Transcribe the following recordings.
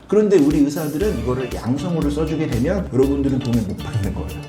그런데 우리 의사들은 이거를 양성으로 써주게 되면 여러분들은 돈을 못 받는 거예요.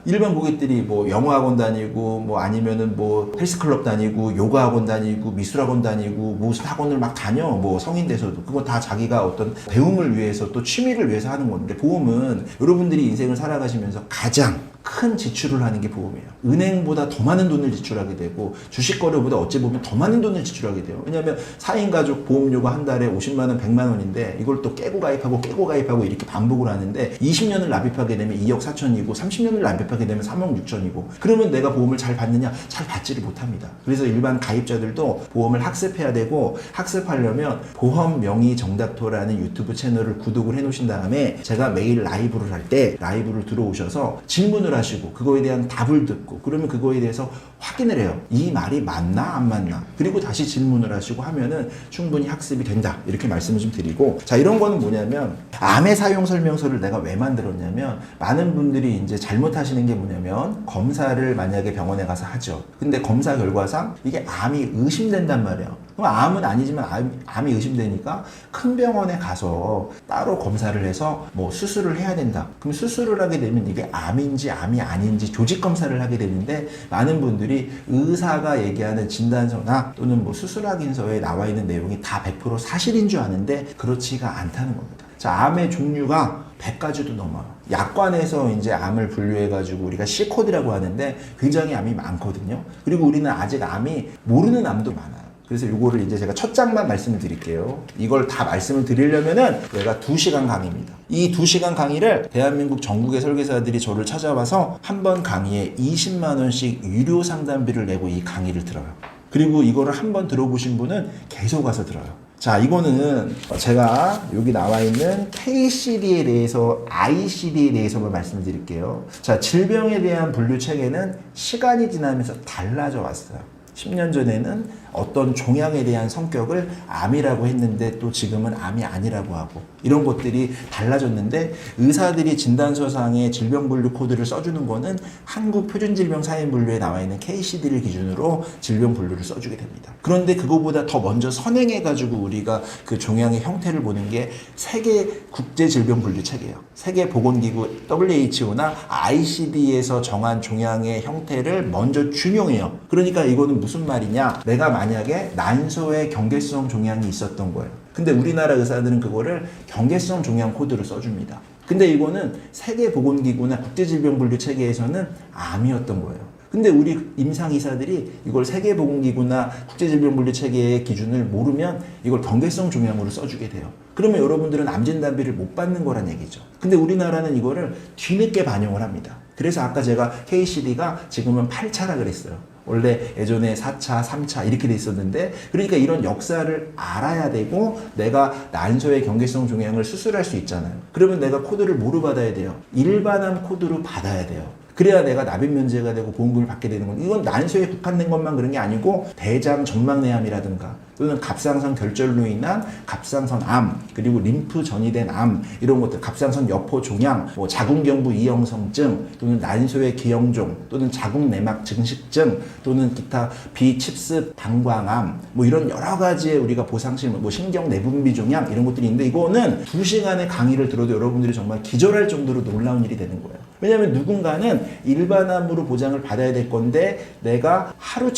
일반 고객들이 뭐 영어학원 다니고 뭐 아니면은 뭐 헬스클럽 다니고 요가학원 다니고 미술학원 다니고 무슨 학원을 막 다녀. 뭐 성인 돼서도 그거 다 자기가 어떤 배움을 위해서 또 취미를 위해서 하는 건데, 보험은 여러분들이 인생을 살아가시면서 가장 큰 지출을 하는 게 보험이에요. 은행보다 더 많은 돈을 지출하게 되고 주식 거래보다 어찌 보면 더 많은 돈을 지출하게 돼요. 왜냐하면 4인 가족 보험료가 한 달에 50만 원, 100만 원인데 이걸 또 깨고 가입하고 이렇게 반복을 하는데 20년을 납입하게 되면 2억 4천이고 30년을 납입하게 되면 3억 6천이고, 그러면 내가 보험을 잘 받느냐? 잘 받지를 못합니다. 그래서 일반 가입자들도 보험을 학습해야 되고, 학습하려면 보험 명의 정답토라는 유튜브 채널을 구독을 해 놓으신 다음에 제가 매일 라이브를 할 때 라이브를 들어오셔서 질문을 하시고 그거에 대한 답을 듣고, 그러면 그거에 대해서 확인을 해요. 이 말이 맞나 안 맞나, 그리고 다시 질문을 하시고 하면은 충분히 학습이 된다, 이렇게 말씀을 좀 드리고. 자, 이런 거는 뭐냐면, 암의 사용 설명서를 내가 왜 만들었냐면, 많은 분들이 이제 잘못하시는 게 뭐냐면, 검사를 만약에 병원에 가서 하죠. 근데 검사 결과상 이게 암이 의심된단 말이에요. 그럼 암은 아니지만 암이 의심되니까 큰 병원에 가서 따로 검사를 해서 뭐 수술을 해야 된다. 그럼 수술을 하게 되면 이게 암인지 암이 아닌지 조직 검사를 하게 되는데, 많은 분들이 의사가 얘기하는 진단서나 또는 뭐 수술 확인서에 나와 있는 내용이 다 100% 사실인 줄 아는데 그렇지가 않다는 겁니다. 자, 암의 종류가 100가지도 넘어요. 약관에서 이제 암을 분류해가지고 우리가 C코드라고 하는데 굉장히 암이 많거든요. 그리고 우리는 아직 암이 모르는 암도 많아요. 그래서 이거를 이제 제가 첫 장만 말씀을 드릴게요. 이걸 다 말씀을 드리려면은 얘가 2시간 강의입니다. 이 2시간 강의를 대한민국 전국의 설계사들이 저를 찾아와서 한 번 강의에 20만 원씩 유료 상담비를 내고 이 강의를 들어요. 그리고 이거를 한 번 들어보신 분은 계속 와서 들어요. 자, 이거는 제가 여기 나와 있는 KCD에 대해서, ICD에 대해서만 말씀을 드릴게요. 자, 질병에 대한 분류 체계는 시간이 지나면서 달라져 왔어요. 10년 전에는 어떤 종양에 대한 성격을 암이라고 했는데 또 지금은 암이 아니라고 하고, 이런 것들이 달라졌는데, 의사들이 진단서상의 질병분류 코드를 써주는 거는 한국표준질병사인분류에 나와 있는 KCD를 기준으로 질병분류를 써주게 됩니다. 그런데 그거보다 더 먼저 선행해가지고 우리가 그 종양의 형태를 보는 게 세계 국제질병분류 체계예요. 세계보건기구 WHO나 ICD에서 정한 종양의 형태를 먼저 준용해요. 그러니까 이거는 무슨 말이냐? 내가 만약에 난소에 경계성 종양이 있었던 거예요. 근데 우리나라 의사들은 그거를 경계성 종양 코드로 써줍니다. 근데 이거는 세계보건기구나 국제질병분류 체계에서는 암이었던 거예요. 근데 우리 임상의사들이 이걸 세계보건기구나 국제질병분류 체계의 기준을 모르면 이걸 경계성 종양으로 써주게 돼요. 그러면 여러분들은 암 진단비를 못 받는 거란 얘기죠. 근데 우리나라는 이거를 뒤늦게 반영을 합니다. 그래서 아까 제가 KCD가 지금은 8차라 그랬어요. 원래 예전에 4차, 3차 이렇게 돼 있었는데, 그러니까 이런 역사를 알아야 되고, 내가 난소의 경계성 종양을 수술할 수 있잖아요. 그러면 내가 코드를 뭐로 받아야 돼요? 일반암 코드로 받아야 돼요. 그래야 내가 납입 면제가 되고 보험금을 받게 되는 건, 이건 난소에 국한된 것만 그런 게 아니고 대장 전막내암이라든가 또는 갑상선 결절로 인한 갑상선암, 그리고 림프 전이된 암, 이런 것들, 갑상선 여포 종양, 뭐 자궁경부 이형성증, 또는 난소의 기형종, 또는 자궁내막 증식증, 또는 기타 비칩스 방광암, 뭐 이런 여러 가지의 우리가 보상실무, 뭐 신경 내분비 종양, 이런 것들이 있는데, 이거는 2시간의 강의를 들어도 여러분들이 정말 기절할 정도로 놀라운 일이 되는 거예요. 왜냐하면 누군가는 일반암으로 보장을 받아야 될 건데, 내가 하루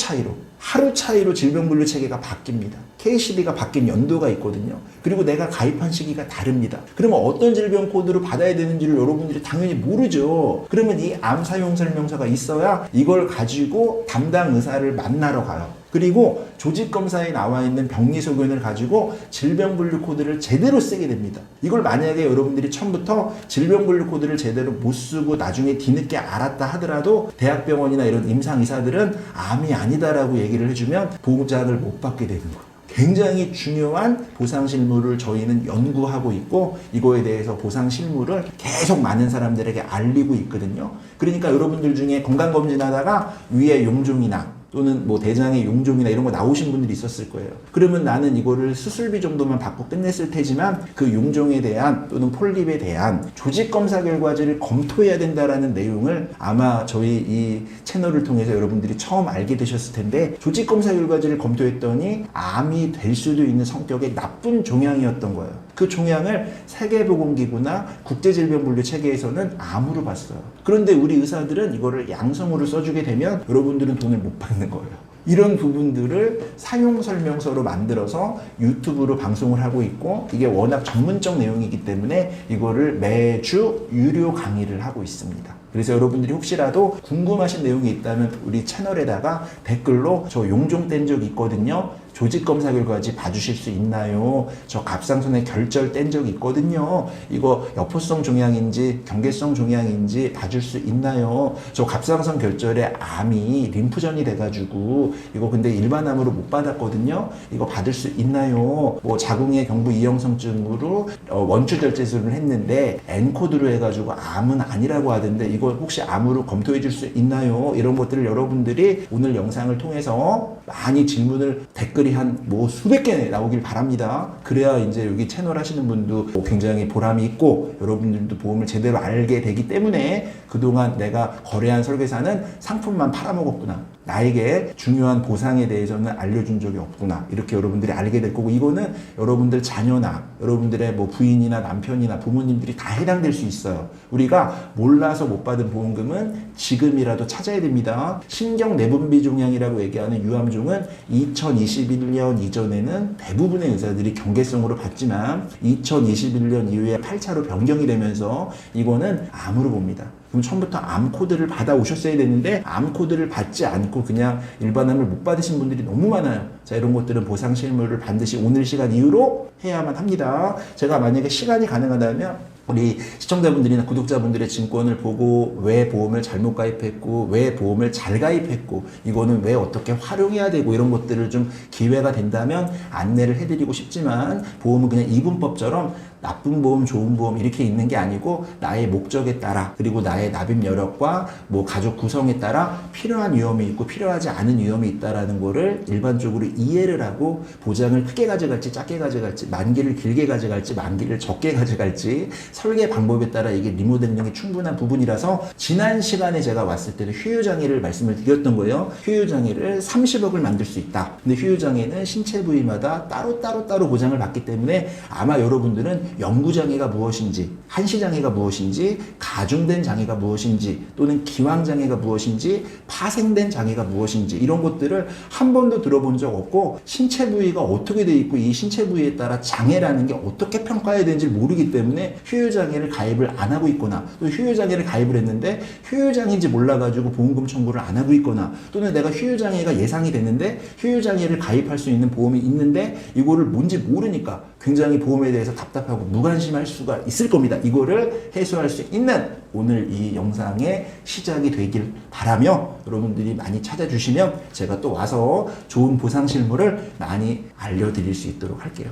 차이로 질병분류 체계가 바뀝니다. KCD가 바뀐 연도가 있거든요. 그리고 내가 가입한 시기가 다릅니다. 그러면 어떤 질병 코드로 받아야 되는지를 여러분들이 당연히 모르죠. 그러면 이 암 사용 설명서가 있어야 이걸 가지고 담당 의사를 만나러 가요. 그리고 조직검사에 나와 있는 병리소견을 가지고 질병분류 코드를 제대로 쓰게 됩니다. 이걸 만약에 여러분들이 처음부터 질병분류 코드를 제대로 못 쓰고 나중에 뒤늦게 알았다 하더라도, 대학병원이나 이런 임상의사들은 암이 아니다라고 얘기를 해주면 보장을 못 받게 되는 거예요. 굉장히 중요한 보상실무를 저희는 연구하고 있고, 이거에 대해서 보상실무를 계속 많은 사람들에게 알리고 있거든요. 그러니까 여러분들 중에 건강검진하다가 위에 용종이나 또는 뭐 대장의 용종이나 이런 거 나오신 분들이 있었을 거예요. 그러면 나는 이거를 수술비 정도만 받고 끝냈을 테지만 그 용종에 대한 또는 폴립에 대한 조직 검사 결과지를 검토해야 된다라는 내용을 아마 저희 이 채널을 통해서 여러분들이 처음 알게 되셨을 텐데, 조직 검사 결과지를 검토했더니 암이 될 수도 있는 성격의 나쁜 종양이었던 거예요. 그 종양을 세계보건기구나 국제질병분류 체계에서는 암으로 봤어요. 그런데 우리 의사들은 이거를 양성으로 써주게 되면 여러분들은 돈을 못 받는 거예요. 이런 부분들을 사용 설명서로 만들어서 유튜브로 방송을 하고 있고, 이게 워낙 전문적 내용이기 때문에 이거를 매주 유료 강의를 하고 있습니다. 그래서 여러분들이 혹시라도 궁금하신 내용이 있다면 우리 채널에다가 댓글로 저 용종 뗀 적 있거든요, 조직 검사 결과지 봐주실 수 있나요? 저 갑상선에 결절 뗀 적이 있거든요. 이거 여포성 종양인지 경계성 종양인지 봐줄 수 있나요? 저 갑상선 결절에 암이 림프전이 돼가지고 이거 근데 일반 암으로 못 받았거든요. 이거 받을 수 있나요? 뭐 자궁의 경부 이형성증으로 원추 절제술을 했는데 N코드로 해가지고 암은 아니라고 하던데 이거 혹시 암으로 검토해 줄 수 있나요? 이런 것들을 여러분들이 오늘 영상을 통해서 많이 질문을 댓글이 한 뭐 수백 개 나오길 바랍니다. 그래야 이제 여기 채널 하시는 분도 굉장히 보람이 있고 여러분들도 보험을 제대로 알게 되기 때문에 그동안 내가 거래한 설계사는 상품만 팔아먹었구나, 나에게 중요한 보상에 대해서는 알려준 적이 없구나, 이렇게 여러분들이 알게 될 거고, 이거는 여러분들 자녀나 여러분들의 뭐 부인이나 남편이나 부모님들이 다 해당될 수 있어요. 우리가 몰라서 못 받은 보험금은 지금이라도 찾아야 됩니다. 신경내분비 종양이라고 얘기하는 유암종은 2021년 이전에는 대부분의 의사들이 경계성으로 받지만 2021년 이후에 8차로 변경이 되면서 이거는 암으로 봅니다. 그럼 처음부터 암 코드를 받아 오셨어야 되는데 암 코드를 받지 않고 그냥 일반암을 못 받으신 분들이 너무 많아요. 자, 이런 것들은 보상 실무를 반드시 오늘 시간 이후로 해야만 합니다. 제가 만약에 시간이 가능하다면 우리 시청자분들이나 구독자분들의 증권을 보고 왜 보험을 잘못 가입했고 왜 보험을 잘 가입했고 이거는 왜 어떻게 활용해야 되고 이런 것들을 좀 기회가 된다면 안내를 해드리고 싶지만, 보험은 그냥 이분법처럼 나쁜 보험, 좋은 보험 이렇게 있는 게 아니고 나의 목적에 따라 그리고 나의 납입 여력과 뭐 가족 구성에 따라 필요한 위험이 있고 필요하지 않은 위험이 있다라는 거를 일반적으로 이해를 하고 보장을 크게 가져갈지 작게 가져갈지, 만기를 길게 가져갈지 만기를 적게 가져갈지 설계 방법에 따라 이게 리모델링이 충분한 부분이라서, 지난 시간에 제가 왔을 때는 휴유장애를 말씀을 드렸던 거예요. 휴유장애를 30억을 만들 수 있다. 근데 휴유장애는 신체 부위마다 따로 보장을 받기 때문에 아마 여러분들은 영구장애가 무엇인지, 한시장애가 무엇인지, 가중된 장애가 무엇인지, 또는 기왕장애가 무엇인지, 파생된 장애가 무엇인지 이런 것들을 한 번도 들어본 적 없고, 신체 부위가 어떻게 돼 있고 이 신체 부위에 따라 장애라는 게 어떻게 평가해야 되는지 모르기 때문에 휴유장애를 가입을 안 하고 있거나, 또 휴유장애를 가입을 했는데 휴유장애인지 몰라가지고 보험금 청구를 안 하고 있거나, 또는 내가 휴유장애가 예상이 됐는데 휴유장애를 가입할 수 있는 보험이 있는데 이거를 뭔지 모르니까 굉장히 보험에 대해서 답답하고 무관심할 수가 있을 겁니다. 이거를 해소할 수 있는 오늘 이 영상의 시작이 되길 바라며, 여러분들이 많이 찾아주시면 제가 또 와서 좋은 보상 실무를 많이 알려드릴 수 있도록 할게요.